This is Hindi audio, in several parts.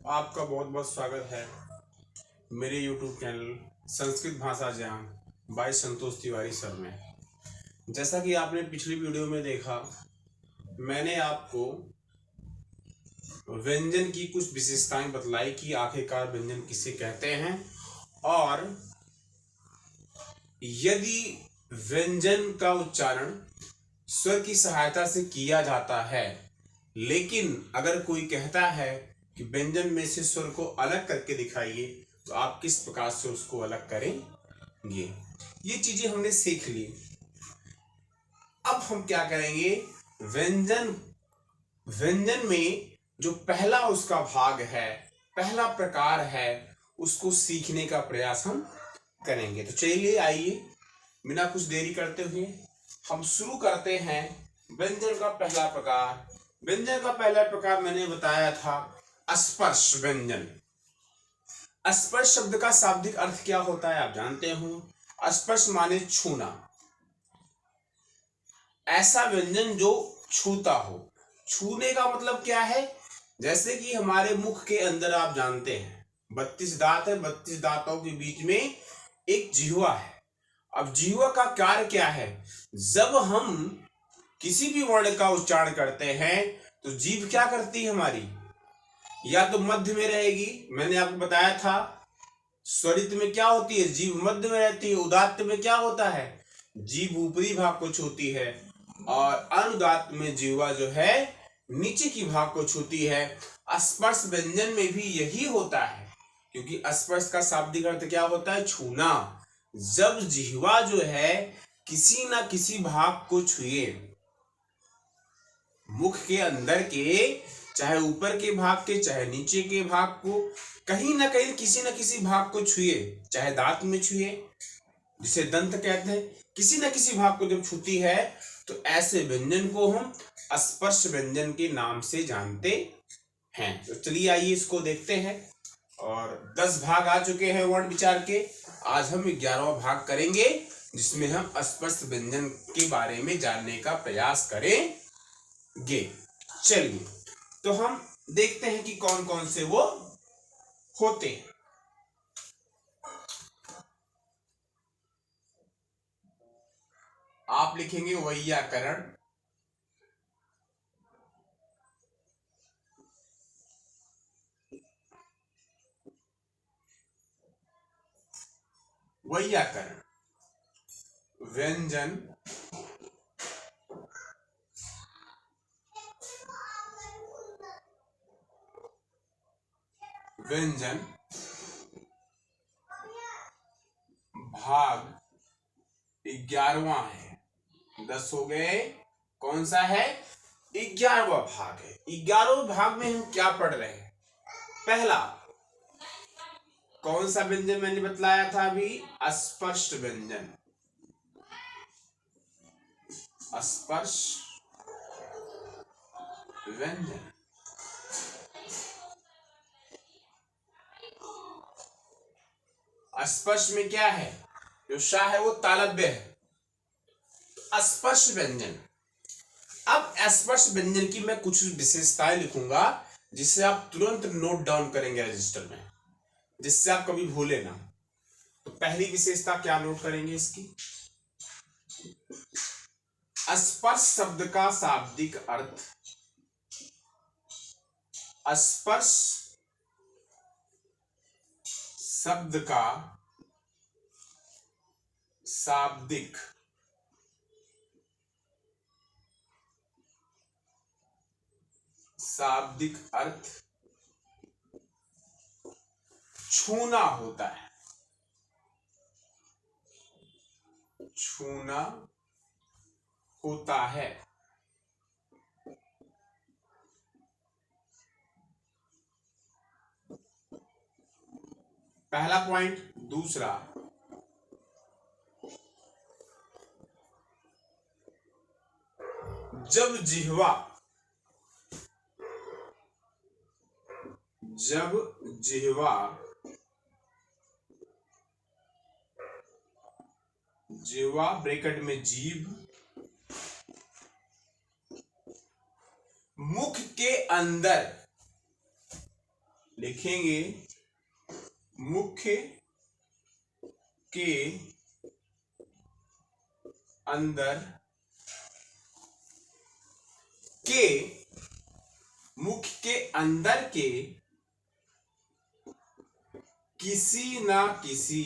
आपका बहुत बहुत स्वागत है मेरे YouTube चैनल संस्कृत भाषा ज्ञान बाय संतोष तिवारी सर में। जैसा कि आपने पिछली वीडियो में देखा, मैंने आपको व्यंजन की कुछ विशेषताएं बतलाई कि आखिरकार व्यंजन किसे कहते हैं, और यदि व्यंजन का उच्चारण स्वर की सहायता से किया जाता है, लेकिन अगर कोई कहता है कि व्यंजन में से स्वर को अलग करके दिखाइए, तो आप किस प्रकार से उसको अलग करेंगे। ये चीजें हमने सीख ली। अब हम क्या करेंगे, व्यंजन व्यंजन में जो पहला उसका भाग है, पहला प्रकार है, उसको सीखने का प्रयास हम करेंगे। तो चलिए आइए, बिना कुछ देरी करते हुए हम शुरू करते हैं व्यंजन का पहला प्रकार। व्यंजन का पहला प्रकार मैंने बताया था स्पर्श व्यंजन। स्पर्श शब्द का शाब्दिक अर्थ क्या होता है आप जानते हो। स्पर्श माने छूना, ऐसा व्यंजन जो छूता हो। छूने का मतलब क्या है, जैसे कि हमारे मुख के अंदर आप जानते हैं 32 दांत है, 32 दांतों के बीच में एक जिह्वा है। अब जिह्वा का कार्य क्या है, जब हम किसी भी वर्ण का उच्चारण करते हैं तो जीभ क्या करती है हमारी, या तो मध्य में रहेगी। मैंने आपको बताया था स्वरित में क्या होती है, जीभ मध्य में रहती है। उदात्त में क्या होता है, जीभ ऊपरी भाग को छूती है, और अनुदात्त में जिह्वा जो है नीचे की भाग को छूती है। स्पर्श व्यंजन में भी यही होता है, क्योंकि स्पर्श का शाब्दिक अर्थ क्या होता है, छूना। जब जिह्वा जो है किसी ना किसी भाग को छुए, मुख के अंदर के, चाहे ऊपर के भाग के चाहे नीचे के भाग को, कहीं ना कहीं किसी न किसी भाग को छुए, चाहे दांत में छुए जिसे दंत कहते हैं, किसी न किसी भाग को जब छूती है तो ऐसे व्यंजन को हम स्पर्श व्यंजन के नाम से जानते हैं। तो चलिए आइए इसको देखते हैं। और 10 भाग आ चुके हैं वर्ण विचार के, आज हम 11वां भाग करेंगे, जिसमें हम स्पर्श व्यंजन के बारे में जानने का प्रयास करेंगे। चलिए तो हम देखते हैं कि कौन कौन से वो होते हैं। आप लिखेंगे वैयाकरण, वैयाकरण, व्यंजन, व्यंजन भाग 11वां है। 10 हो गए, कौन सा है, 11वां भाग है। 11वें भाग में हम क्या पढ़ रहे हैं, पहला कौन सा व्यंजन मैंने बतलाया था अभी, स्पर्श व्यंजन। स्पर्श व्यंजन स्पर्श में क्या है, जो शाह है वो तालव्य है। स्पर्श व्यंजन, अब स्पर्श व्यंजन की मैं कुछ विशेषताएं लिखूंगा, जिससे आप तुरंत नोट डाउन करेंगे रजिस्टर में, जिससे आप कभी भूले ना। तो पहली विशेषता क्या नोट करेंगे इसकी, स्पर्श शब्द का शाब्दिक अर्थ, स्पर्श शब्द का शाब्दिक अर्थ छूना होता है। छूना होता है। पहला पॉइंट। दूसरा, जब जिह्वा ब्रैकेट में जीभ मुख के अंदर, लिखेंगे मुख्य के अंदर के, मुख के अंदर के किसी न किसी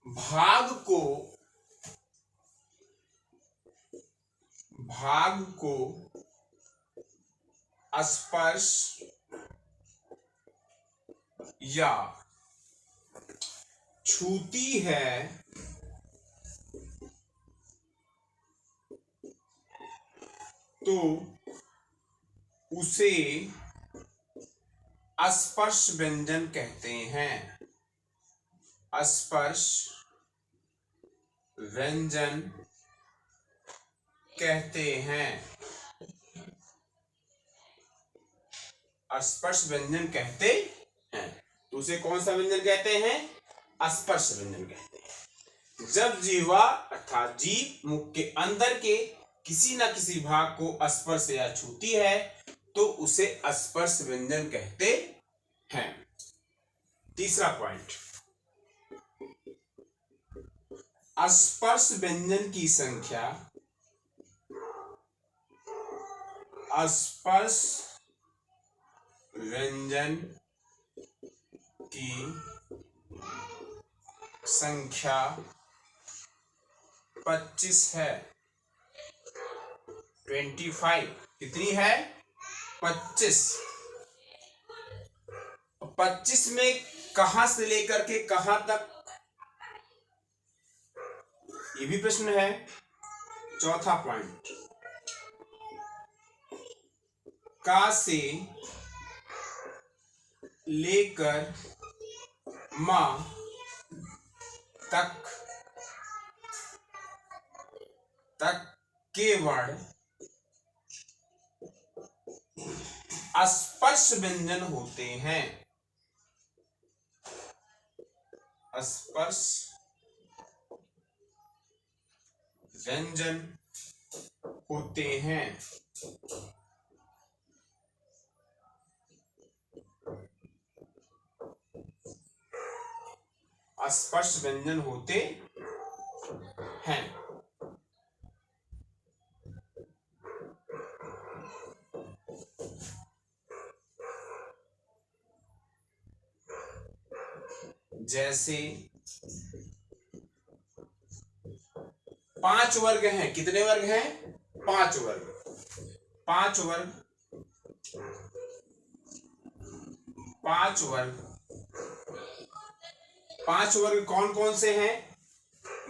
भाग को स्पर्श या छूती है तो उसे स्पर्श व्यंजन कहते हैं। स्पर्श व्यंजन कहते हैं। स्पर्श व्यंजन कहते हैं तो उसे कौन सा व्यंजन कहते हैं? स्पर्श व्यंजन कहते हैं। जब जीवा अर्थात जीभ मुख के अंदर के किसी न किसी भाग को स्पर्श या छूती है तो उसे स्पर्श व्यंजन कहते हैं। तीसरा पॉइंट, स्पर्श व्यंजन की संख्या स्पर्श व्यंजन की संख्या 25 है। 25 कितनी है? 25। 25 में कहां से लेकर के कहां तक, ये भी प्रश्न है। चौथा पॉइंट, का से लेकर मां तक के वर्ण स्पर्श व्यंजन होते हैं। स्पर्श व्यंजन होते हैं। स्पर्श व्यंजन होते हैं। जैसे 5 वर्ग हैं। कितने वर्ग हैं? 5 वर्ग। 5 वर्ग, 5 वर्ग, 5 वर्ग कौन कौन से हैं?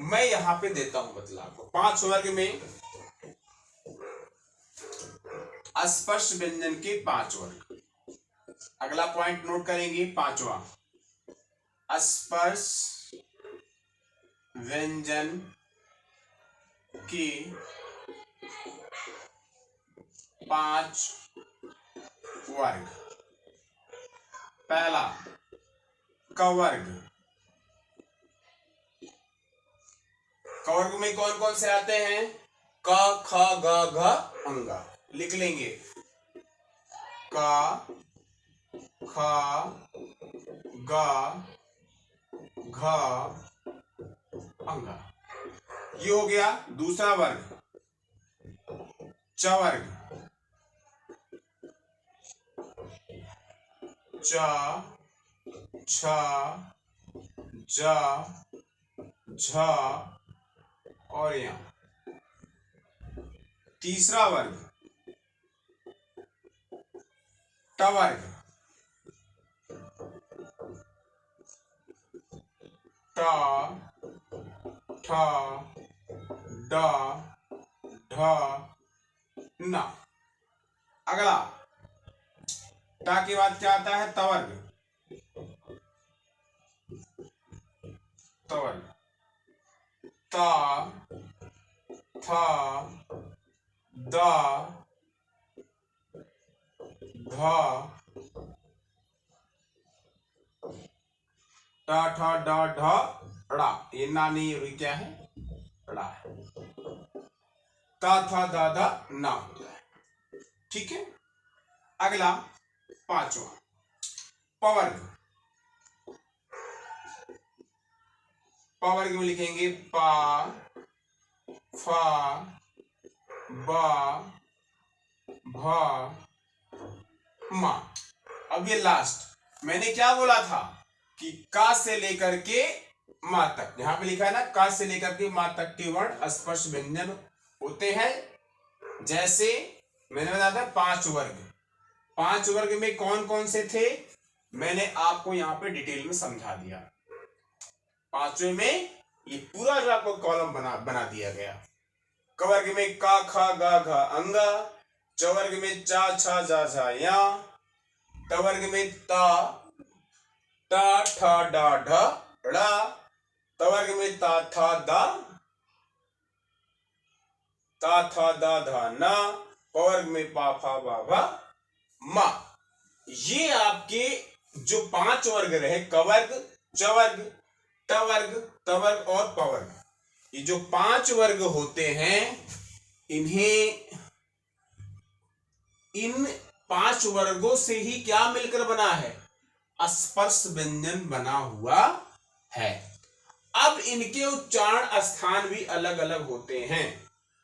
मैं यहां पे देता हूं बदलाव को। 5 वर्ग में स्पर्श व्यंजन के 5 वर्ग। अगला पॉइंट नोट करेंगे, 5वां, स्पर्श व्यंजन के 5 वर्ग। पहला कवर्ग। कवर्ग में कौन कौन से आते हैं? क, ख, ग, घ, अंगा। लिख लेंगे क, ख, ग, घ, अंगा। ये हो गया दूसरा वर्ग, च वर्ग। च, छ, ज, झ और यहां तीसरा वर्ग, ट वर्ग। ट, ठ, ड, ढ, न। अगला टा के बाद क्या आता है? तवर्ग। तवर्ग त, थ, द, ध, ट, ठ, ड, ढ, ड़ा। ये ना नहीं, क्या है? ड़ा है। ता था दा धा ना होता है। ठीक है, अगला पांचवा पवर्ग। पवर्ग में लिखेंगे पा फा बा भा मा। अब ये लास्ट मैंने क्या बोला था कि का से लेकर के मा तक, यहां पे लिखा है ना, का से लेकर के मा तक के वर्ण स्पर्श व्यंजन होते हैं। जैसे मैंने बताया था पांच वर्ग, पांच वर्ग में कौन कौन से थे मैंने आपको यहां पे डिटेल में समझा दिया। पांचवें में ये पूरा जो आपको कॉलम बना दिया गया। क वर्ग में का खा गा घा अंगा, च वर्ग में चा छा जा झा या, ट वर्ग में ता टा ठा डा ढ ड़ा, त वर्ग में ता था दा धा ना, प वर्ग में पा फा बा भा मा। ये आपके जो पांच वर्ग रहे, क वर्ग, च वर्ग, ट वर्ग, त वर्ग और प वर्ग, ये जो पांच वर्ग होते हैं इन्हें, इन पांच वर्गों से ही क्या मिलकर बना है, स्पर्श व्यंजन बना हुआ है। अब इनके उच्चारण स्थान भी अलग अलग होते हैं,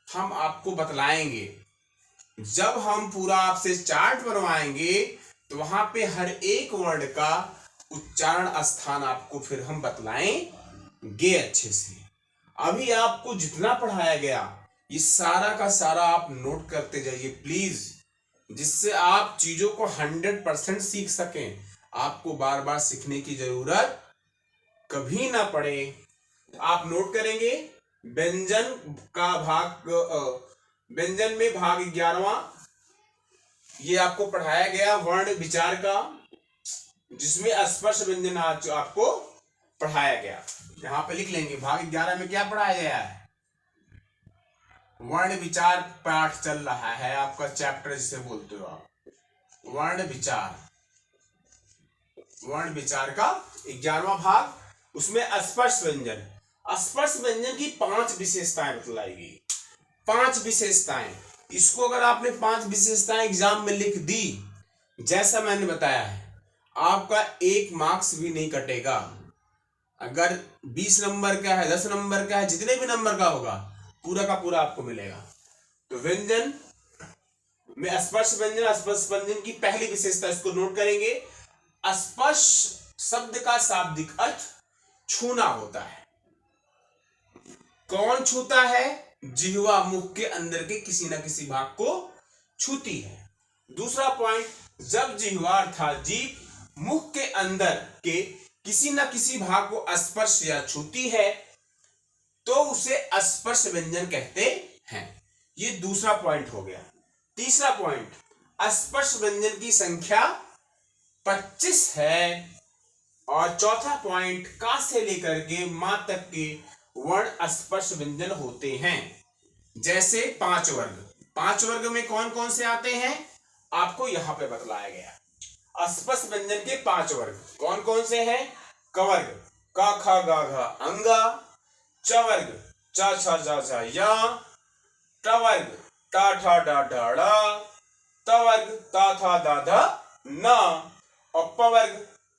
हम आपको बतलाएंगे। जब हम पूरा आपसे चार्ट बनवाएंगे तो वहां पे हर एक वर्ड का उच्चारण स्थान आपको फिर हम बतलाएंगे अच्छे से। अभी आपको जितना पढ़ाया गया ये सारा का सारा आप नोट करते जाइए प्लीज, जिससे आप चीजों को 100% सीख सकें, आपको बार बार सीखने की जरूरत कभी ना पड़े। आप नोट करेंगे व्यंजन का भाग, व्यंजन में भाग 11वां ये आपको पढ़ाया गया वर्ण विचार का, जिसमें स्पर्श व्यंजन आज आपको पढ़ाया गया। यहां पे लिख लेंगे भाग 11 में क्या पढ़ाया गया है, वर्ण विचार पाठ चल रहा है आपका, चैप्टर जिसे बोलते हो आप, वर्ण विचार। वर्ण विचार का 11वां भाग, उसमें स्पर्श व्यंजन। स्पर्श व्यंजन की 5 विशेषताएं बतलाई गई, 5 विशेषताएं। इसको अगर आपने 5 विशेषताएं एग्जाम में लिख दी, जैसा मैंने बताया है, आपका 1 मार्क्स भी नहीं कटेगा। अगर 20 नंबर का है, 10 नंबर का है, जितने भी नंबर का होगा पूरा का पूरा आपको मिलेगा। तो व्यंजन में स्पर्श व्यंजन, स्पर्श व्यंजन की पहली विशेषता, इसको नोट करेंगे। स्पर्श शब्द का शाब्दिक अर्थ छूना होता है। कौन छूता है, जिह्वा मुख के अंदर के किसी ना किसी भाग को छूती है। दूसरा पॉइंट, जब जिह्वा अर्थात जीभ मुख के अंदर के किसी ना किसी भाग को स्पर्श या छूती है तो उसे स्पर्श व्यंजन कहते हैं। ये दूसरा पॉइंट हो गया। तीसरा पॉइंट, स्पर्श व्यंजन की संख्या 25 है। और चौथा पॉइंट, का से लेकर के मा तक के वर्ण स्पर्श व्यंजन होते हैं। जैसे 5 वर्ग, 5 वर्ग में कौन कौन से आते हैं आपको यहां पे बतलाया गया। स्पर्श व्यंजन के 5 वर्ग कौन कौन से हैं, क वर्ग का खा गा घा अंगा, च वर्ग चा छा जा झा या, ट वर्ग टा ठा डा ढा ड़ा, त वर्ग ता था दा धा ना, और प वर्ग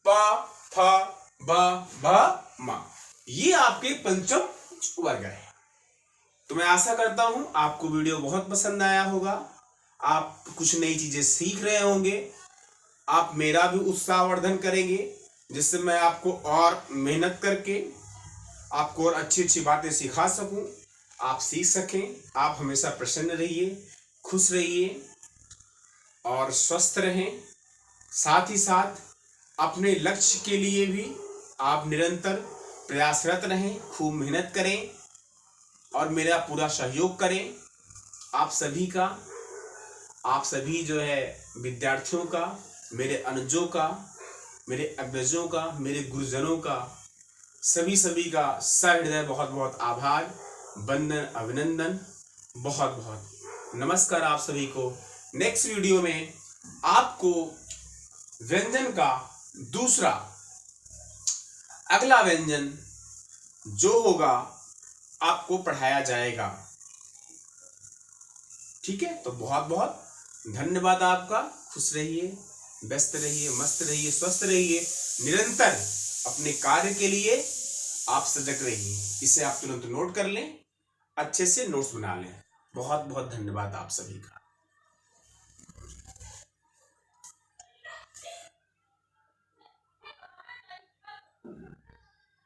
पा फा बा भा मा। ये आपके पंचम वर्ग है। तो मैं आशा करता हूं आपको वीडियो बहुत पसंद आया होगा, आप कुछ नई चीजें सीख रहे होंगे, आप मेरा भी उत्साहवर्धन करेंगे, जिससे मैं आपको और मेहनत करके आपको और अच्छी अच्छी बातें सिखा सकूं, आप सीख सकें। आप हमेशा प्रसन्न रहिए, खुश रहिए और स्वस्थ रहें। साथ ही साथ अपने लक्ष्य के लिए भी आप निरंतर प्रयासरत रहें, खूब मेहनत करें और मेरा पूरा सहयोग करें। आप सभी जो है विद्यार्थियों का, मेरे अनुजों का, मेरे अग्रजों का, मेरे गुरुजनों का, सभी का सहृदय बहुत बहुत आभार, वंदन, अभिनंदन, बहुत बहुत नमस्कार आप सभी को। नेक्स्ट वीडियो में आपको व्यंजन का दूसरा अगला व्यंजन जो होगा आपको पढ़ाया जाएगा। ठीक है, तो बहुत बहुत धन्यवाद आपका। खुश रहिए, व्यस्त रहिए, मस्त रहिए, स्वस्थ रहिए, निरंतर अपने कार्य के लिए आप सजग रहिए। इसे आप तुरंत नोट कर लें, अच्छे से नोट्स बना लें। बहुत बहुत धन्यवाद आप सभी का।